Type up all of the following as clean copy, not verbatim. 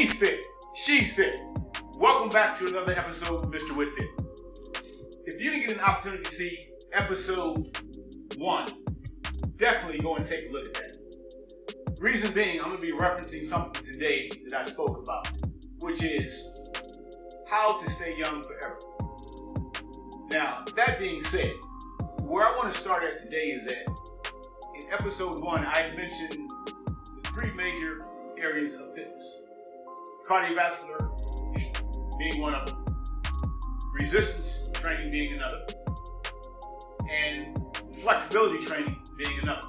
He's fit. She's fit. Welcome back to another episode of Mr. Whitfit. If you didn't get an opportunity to see episode 1, definitely go and take a look at that. Reason being, I'm going to be referencing something today that I spoke about, which is how to stay young forever. Now, that being said, where I want to start at today is that in episode 1, I mentioned the 3 major areas of fitness. Cardiovascular being one of them, resistance training being another, and flexibility training being another.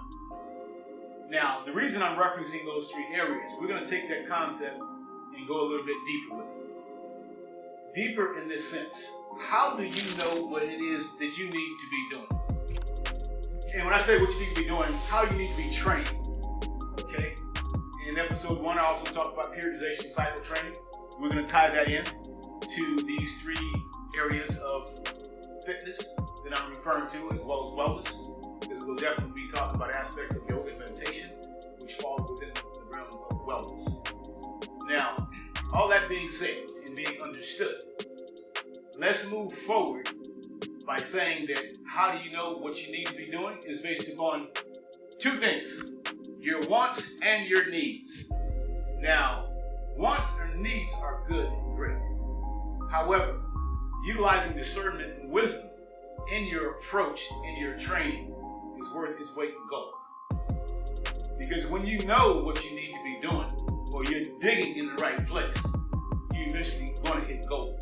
Now, the reason I'm referencing those 3 areas, we're going to take that concept and go a little bit deeper with it. Deeper in this sense, how do you know what it is that you need to be doing? And when I say what you need to be doing, how you need to be training. Okay? In episode 1, I also talked about periodization cycle training. We're going to tie that in to these 3 areas of fitness that I'm referring to, as well as wellness, because we'll definitely be talking about aspects of yoga and meditation, which fall within the realm of wellness. Now, all that being said and being understood, let's move forward by saying that how do you know what you need to be doing is based upon 2 things: your wants and your needs. Now, wants and needs are good and great. However, utilizing discernment and wisdom in your approach, in your training, is worth its weight in gold. Because when you know what you need to be doing, or you're digging in the right place, you're eventually going to hit gold.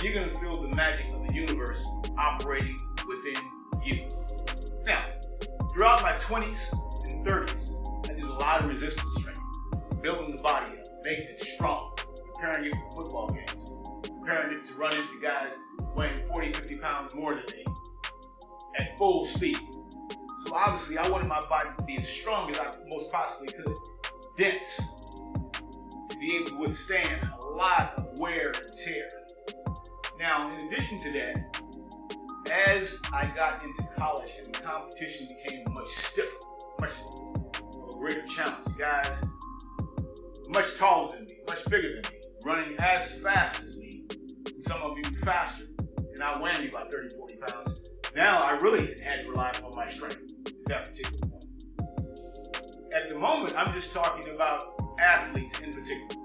You're going to feel the magic of the universe operating within you. Now, throughout my 20s and 30s, I did a lot of resistance training, building the body up, making it strong, preparing it for football games, preparing it to run into guys weighing 40, 50 pounds more than me at full speed. So obviously, I wanted my body to be as strong as I most possibly could, dense, to be able to withstand a lot of wear and tear. Now, in addition to that, as I got into college and the competition became much stiffer, much of a greater challenge, guys much taller than me, much bigger than me, running as fast as me, and some of them even faster, and outran me by 30, 40 pounds. Now I really had to rely on my strength at that particular point. At the moment, I'm just talking about athletes in particular.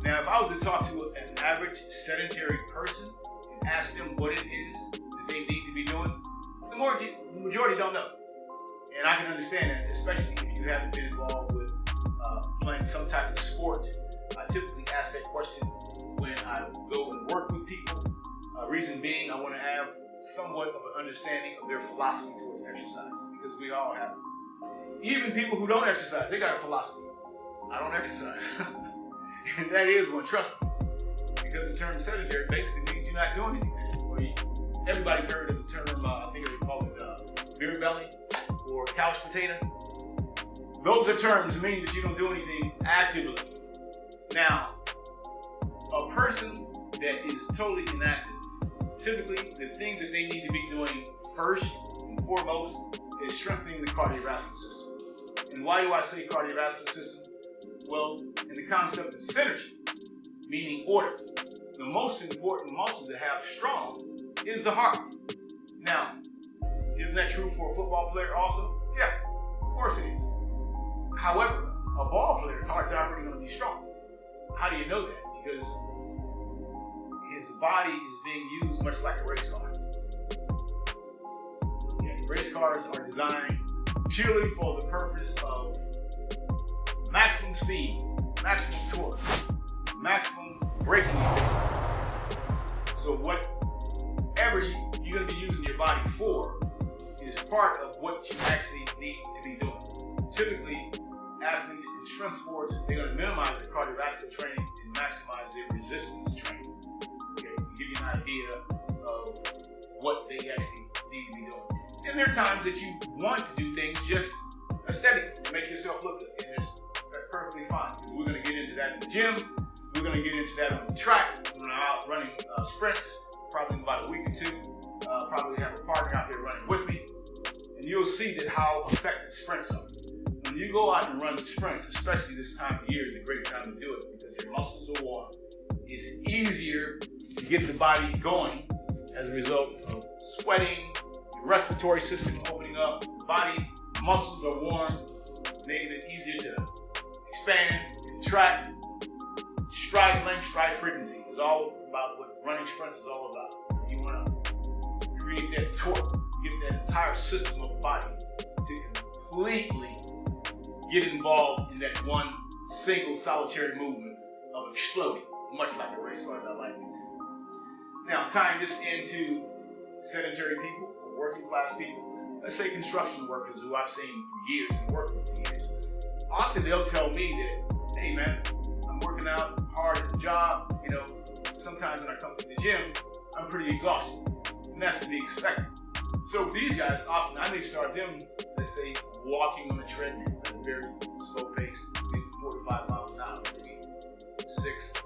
Now, if I was to talk to an average sedentary person and ask them what it is that they need to be doing, the majority don't know. And I can understand that, especially if you haven't been involved with playing some type of sport. I typically ask that question when I go and work with people. Reason being, I want to have somewhat of an understanding of their philosophy towards exercise, because we all have it. Even people who don't exercise, they got a philosophy. I don't exercise. And that is one, trust me. Because the term sedentary basically means you're not doing anything. Or everybody's heard of the term, I think they call it beer belly or couch potato. Those are terms meaning that you don't do anything actively. Now, a person that is totally inactive, typically the thing that they need to be doing first and foremost is strengthening the cardiovascular system. And why do I say cardiovascular system? Well, in the concept of synergy, meaning order, the most important muscle to have strong is the heart. Now, isn't that true for a football player also? Yeah, of course it is. However, a ball player's heart's already going to be strong. How do you know that? Because his body is being used much like a race car. Okay, race cars are designed purely for the purpose of maximum speed, maximum torque, maximum braking efficiency. So whatever you're going to be using your body for is part of what you actually need to be doing. Typically, athletes in strength sports, they're going to minimize their cardiovascular training and maximize their resistance training. Okay, to give you an idea of what they actually need to be doing. And there are times that you want to do things just aesthetically to make yourself look good, and that's perfectly fine. Because we're going to get into that in the gym. We're going to get into that on the track. When I'm out running sprints, probably in about a week or 2. Probably have a partner out there running with me, and you'll see that how effective sprints are. When you go out and run sprints, especially this time of year, is a great time to do it because because your muscles are warm. It's easier to get the body going as a result of sweating, your respiratory system opening up, the body muscles are warm, making it easier to expand, contract. Stride length, stride frequency is all about what running sprints is all about. You want to create that torque, get that entire system of the body to completely get involved in that one single solitary movement of exploding, much like a race car, as I like it to. Now, tying this into sedentary people, or working class people, let's say construction workers who I've seen for years and worked with for years. Often they'll tell me that, hey man, I'm working out hard at the job, sometimes when I come to the gym, I'm pretty exhausted. And that's to be expected. So with these guys, often I may start them, let's say, walking on a treadmill at a very slow pace, maybe 4 to 5 miles an hour, maybe 6,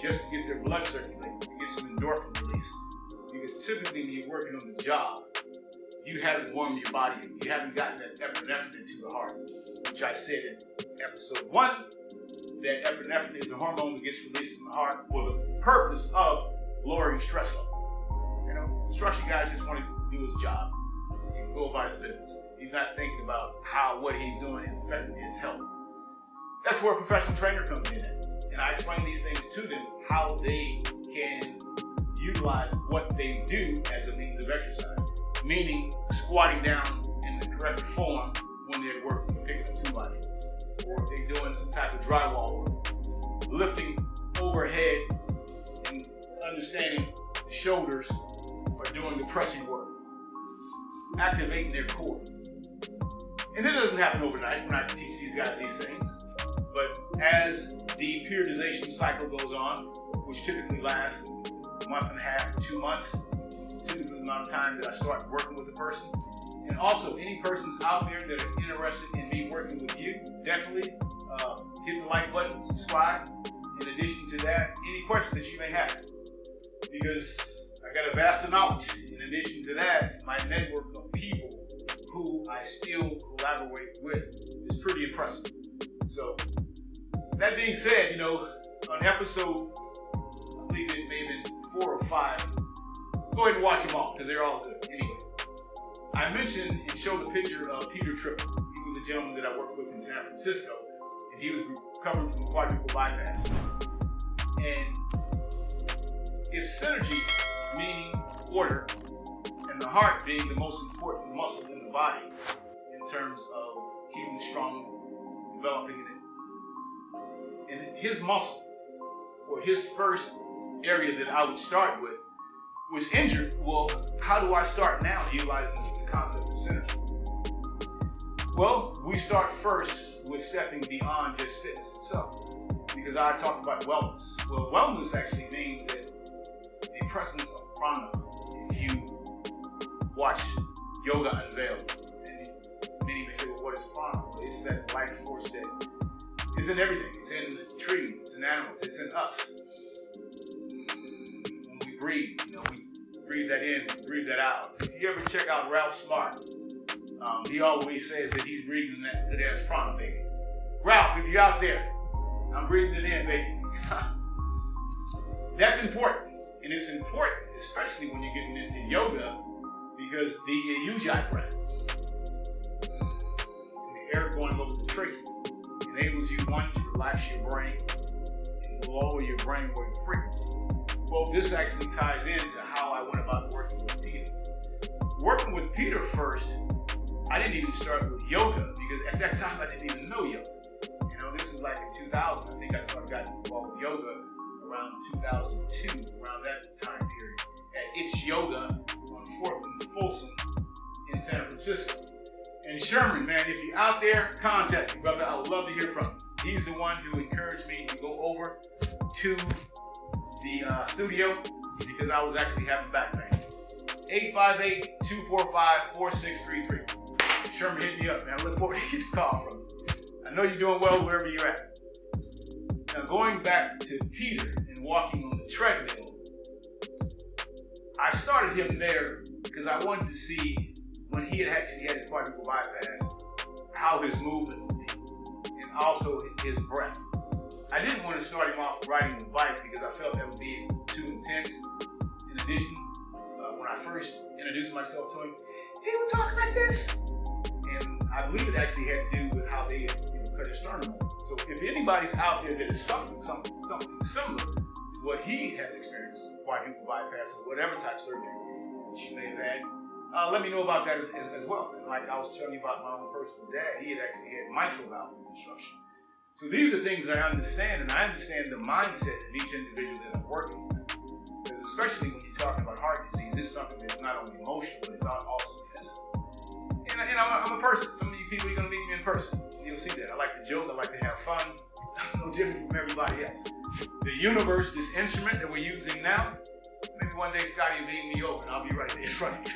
just to get their blood circulating, to get some endorphin release. Because typically when you're working on the job, you haven't warmed your body up. You haven't gotten that epinephrine into the heart, which I said in episode 1, that epinephrine is a hormone that gets released in the heart for the purpose of lowering stress level. Construction guys just want to do his job and go about his business. He's not thinking about how what he's doing is affecting his health. That's where a professional trainer comes in at. And I explain these things to them, how they can utilize what they do as a means of exercise. Meaning squatting down in the correct form when they're working, picking up 2x4s. Or if they're doing some type of drywall work. Lifting overhead and understanding the shoulders are doing the pressing work. Activating their core. And it doesn't happen overnight when I teach these guys these things. But as the periodization cycle goes on, which typically lasts a month and a half to 2 months, typically the amount of time that I start working with the person. And also, any persons out there that are interested in me working with you, definitely hit the like button, subscribe. In addition to that, any questions that you may have. Because I got a vast knowledge. In addition to that, my network of people who I still collaborate with is pretty impressive. So, that being said, on episode, I believe it may have been 4 or 5, go ahead and watch them all, because they're all good. Anyway, I mentioned and showed a picture of Peter Triple. He was a gentleman that I worked with in San Francisco, and he was recovering from quadruple bypass. And if synergy, meaning order, and the heart being the most important muscle in the body in terms of keeping it strong, developing it, and his muscle, or his first area that I would start with, was injured. Well, how do I start now utilizing the concept of synergy? Well, we start first with stepping beyond just fitness itself, because I talked about wellness. Well, wellness actually means that the presence of prana. If you watch Yoga Unveiled, and many may say, well, what is prana? Well, it's that life force that is in everything. It's in the trees, it's in animals, it's in us. When we breathe, we breathe that in, breathe that out. If you ever check out Ralph Smart, he always says that he's breathing that good ass prana, baby. Ralph, if you're out there, I'm breathing it in, baby. That's important. And it's important, especially when you're getting into yoga, because the Ujjayi breath, the air going over the trachea, enables you, one, to relax your brain and lower your brainwave frequency. Well, this actually ties into how I went about working with Peter. Working with Peter first, I didn't even start with yoga, because at that time I didn't even know yoga. This is like in 2000. I think I started getting involved with yoga around 2002, around that time period, at It's Yoga on 4th and Folsom in San Francisco. And Sherman, man, if you're out there, contact me, brother. I would love to hear from you. He's the one who encouraged me to go over to the studio, because I was actually having back pain. 858-245-4633. Sherman, hit me up, man. I look forward to getting a call from you. I know you're doing well wherever you're at. Now, going back to Peter and walking on the treadmill, I started him there because I wanted to see, when he had actually had his quadruple bypass, how his movement would be, and also his breath. I didn't want to start him off riding the bike because I felt that would be too intense. In addition, when I first introduced myself to him, he would talk like this. And I believe it actually had to do with how they cut his sternum. So if anybody's out there that is suffering something similar to what he has experienced, quadruple bypass or whatever type of surgery that you may have had, let me know about that as well. And like I was telling you about my own personal dad, he had actually had mitral valve reconstruction. So these are things that I understand, and I understand the mindset of each individual that I'm working with. Because especially when you're talking about heart disease, it's something that's not only emotional, but it's also physical. And I'm a person. Some of you people, you're going to meet me in person. You'll see that. I like to joke. I like to have fun. I'm no different from everybody else. The universe, this instrument that we're using now, maybe one day Scotty will beam me over and I'll be right there in front of you.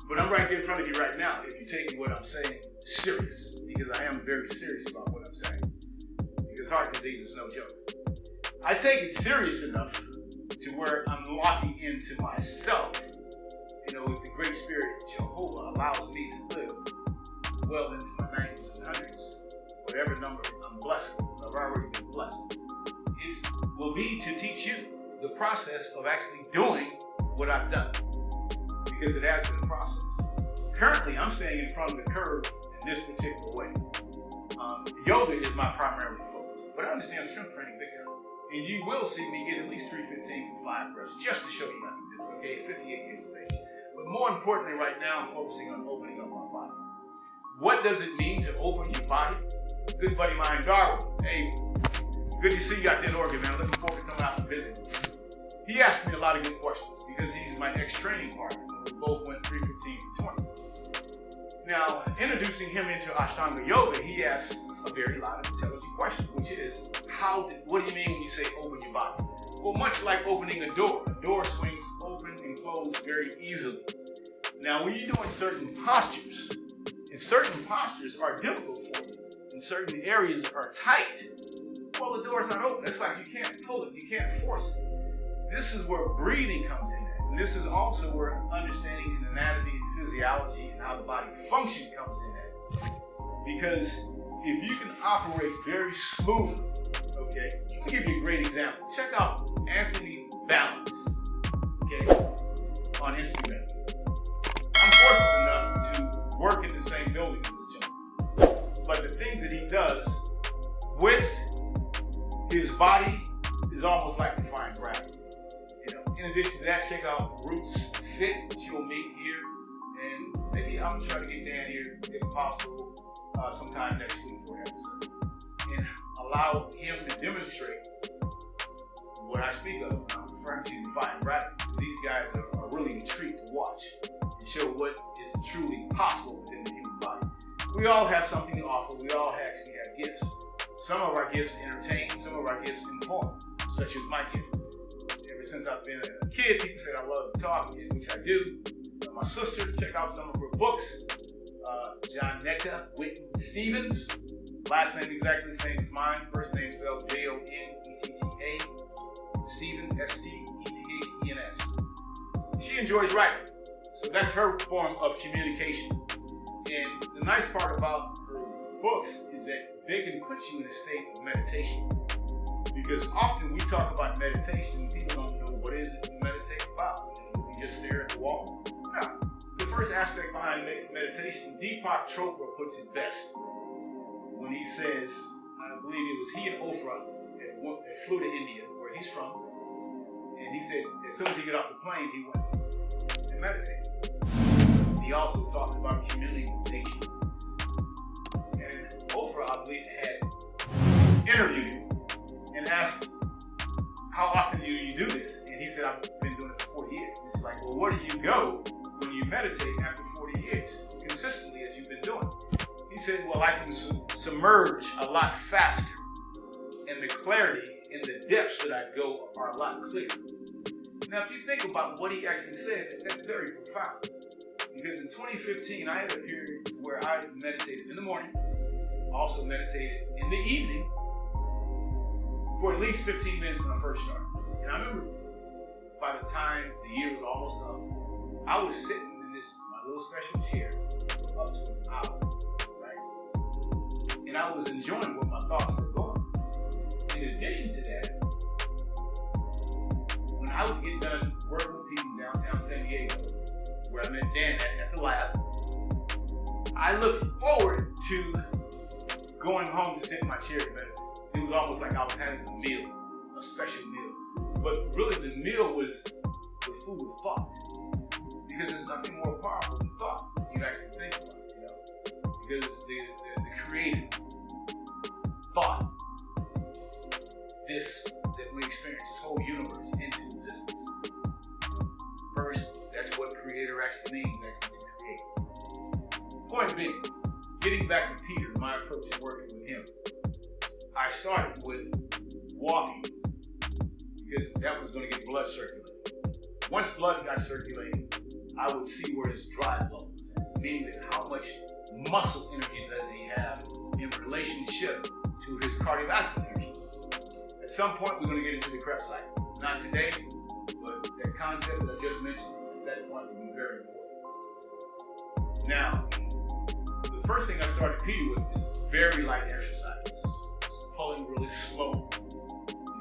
But I'm right there in front of you right now if you're taking what I'm saying serious. Because I am very serious about what I'm saying. Because heart disease is no joke. I take it serious enough to where I'm locking into myself. If the Great Spirit, Jehovah, allows me to live well into my 90s and 100s, whatever number I'm blessed with, I've already been blessed. It will be to teach you the process of actually doing what I've done. Because it has been a process. Currently, I'm staying in front of the curve in this particular way. Yoga is my primary focus, but I understand strength training big time. And you will see me get at least 315 for 5 reps, just to show you how to do it, okay? 58 years of age. But more importantly, right now, I'm focusing on opening up my body. What does it mean to open your body? Good buddy of mine, Darwin. Hey, good to see you out there in Oregon, man. Looking forward to coming out and visiting. He asked me a lot of good questions because he's my ex-training partner. We both went 315 for 20. Now, introducing him into Ashtanga Yoga, he asks a very loud and intelligent question, which is, what do you mean when you say open your body? Well, much like opening a door swings open and closed very easily. Now, when you're doing certain postures, if certain postures are difficult for you, and certain areas are tight, well, the door's not open. It's like you can't pull it, you can't force it. This is where breathing comes in at. And this is also where understanding an anatomy and physiology and how the body function comes in at. Because if you can operate very smoothly, okay, let me give you a great example. Check out Anthony Balance, okay, on Instagram. I'm fortunate enough to work in the same building as this gentleman. But the things that he does with his body is almost like defying gravity. In addition to that, check out Roots Fit, which you'll meet here. And maybe I'm going to try to get Dan here, if possible, sometime next week for an episode. And allow him to demonstrate what I speak of when I'm referring to defying gravity. These guys are really a treat to watch and show what is truly possible within the human body. We all have something to offer. We all actually have gifts. Some of our gifts entertain, some of our gifts inform, such as my gift. Ever since I've been a kid, people said I love to talk, which I do. My sister, check out some of her books. Jonetta Whitten Stevens. Last name exactly the same as mine. First name spelled Jonetta. Stevens, Stephen's. She enjoys writing. So that's her form of communication. And the nice part about her books is that they can put you in a state of meditation. Because often we talk about meditation, people don't know what is it we meditate about. We just stare at the wall. Now, the first aspect behind meditation, Deepak Chopra puts it best when he says, I believe it was he and Oprah that flew to India, where he's from, and he said as soon as he got off the plane, he went and meditated. And he also talks about communing with nature. And Oprah, I believe, had interviewed him and asked, how often do you do this? And he said, I've been doing it for 40 years. He's like, well, where do you go when you meditate after 40 years, consistently as you've been doing? He said, well, I can submerge a lot faster, and the clarity and the depths that I go are a lot clearer. Now, if you think about what he actually said, that's very profound. Because in 2015, I had a period where I meditated in the morning, also meditated in the evening, for at least 15 minutes when I first started. And I remember by the time the year was almost up, I was sitting in my little special chair up to an hour, right? And I was enjoying where my thoughts were going. San Diego, where I met Dan at the lab. I look forward to going home to sit in my chair and meditate. It was almost like I was having a meal, a special meal. But really the meal was the food of thought. Because there's nothing more powerful than thought when you actually think about it, Because the Creator thought this that we experience, this whole universe, into existence. First, that's what Creator actually means, actually to create. Point being, getting back to Peter, my approach to working with him, I started with walking because that was going to get blood circulating. Once blood got circulating, I would see where his drive level was at, meaning that how much muscle energy does he have in relationship to his cardiovascular energy. At some point, we're going to get into the Krebs cycle. Not today, but that concept that I just mentioned at that point would be very important. Now, the first thing I started Peter with is very light exercises. Just pulling really slow.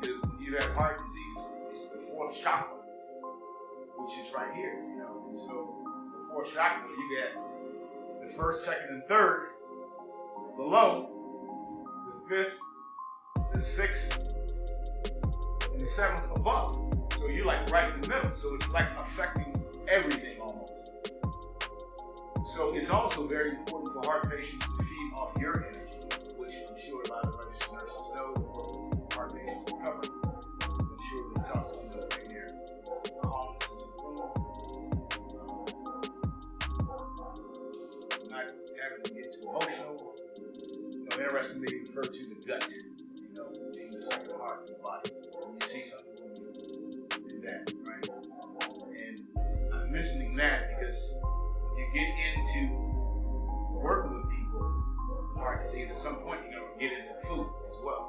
Because when you have heart disease, it's the fourth chakra, which is right here, And so the fourth chakra, you get the first, second, and third below, the fifth, the sixth, and the seventh above. So you're like right in the middle. So it's like affecting everything almost. So it's also very important for heart patients to feed off your energy, which I'm sure a lot of registered nurses know, or heart patients are covered. I'm sure they talk to them in their calmness into the room. Not having to get too emotional. Interestingly, they refer to the gut, being the second heart of the body. You see something when you do that, right? And I'm mentioning that because when you get into working with people with heart disease, at some point you're going to get into food as well.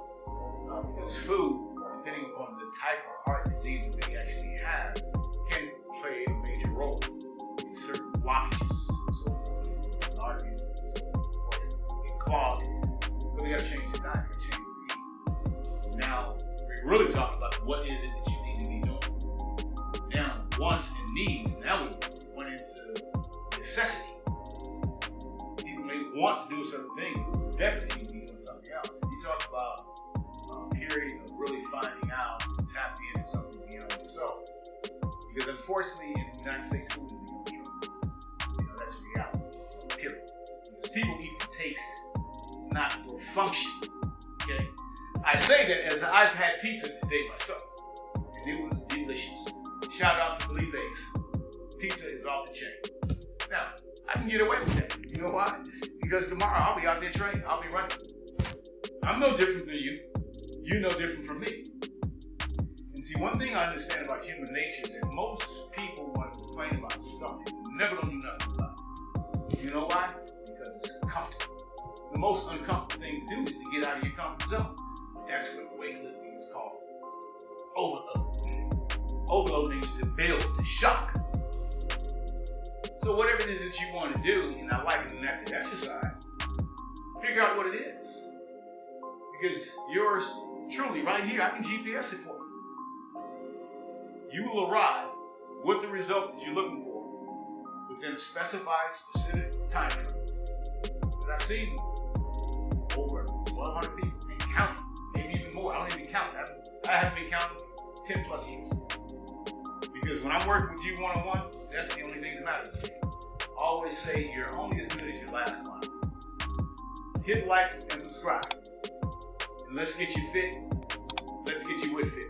Because food, depending upon the type of heart disease that they actually have, can play a major role in certain blockages and so forth, in arteries and so forth, get clogged. But they got to change their diet, change their eating. Now, we're really talking about what is it that you need to be doing. Now, wants and needs, now we went into necessity. People may want to do a certain thing, but definitely need to be doing something else. If you talk about a period of really finding out and tapping into something beyond yourself, because unfortunately in the United States, food is beyond control. That's a reality, period. Because people eat for taste, not for function. Okay? I say that as I've had pizza today myself, and it was delicious. Shout out to Felipe's. Pizza is off the chain. Now, I can get away with that. You know why? Because tomorrow I'll be out there training. I'll be running. I'm no different than you. You're no different from me. And see, one thing I understand about human nature is that most people want to complain about something they're never going to do nothing about. You know why? Because it's comfortable. The most uncomfortable thing to do is to get out of your comfort zone. That's what weightlifting is called. Overload. Overload means to build, to shock. So whatever it is that you want to do, and I liken that to exercise, figure out what it is. Because yours truly, right here, I can GPS it for you. You will arrive with the results that you're looking for within a specified, specific time frame. Because I've seen over 1,200 people and counting, maybe even more. I don't even count. I haven't been counting for 10 plus years. Because when I'm working with you one-on-one, that's the only thing that matters to me. I always say you're only as good as your last client. Hit like and subscribe. And let's get you fit. Let's get you with fit.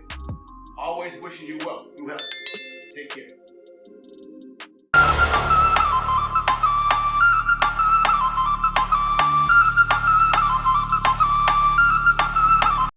Always wishing you well through health. Take care.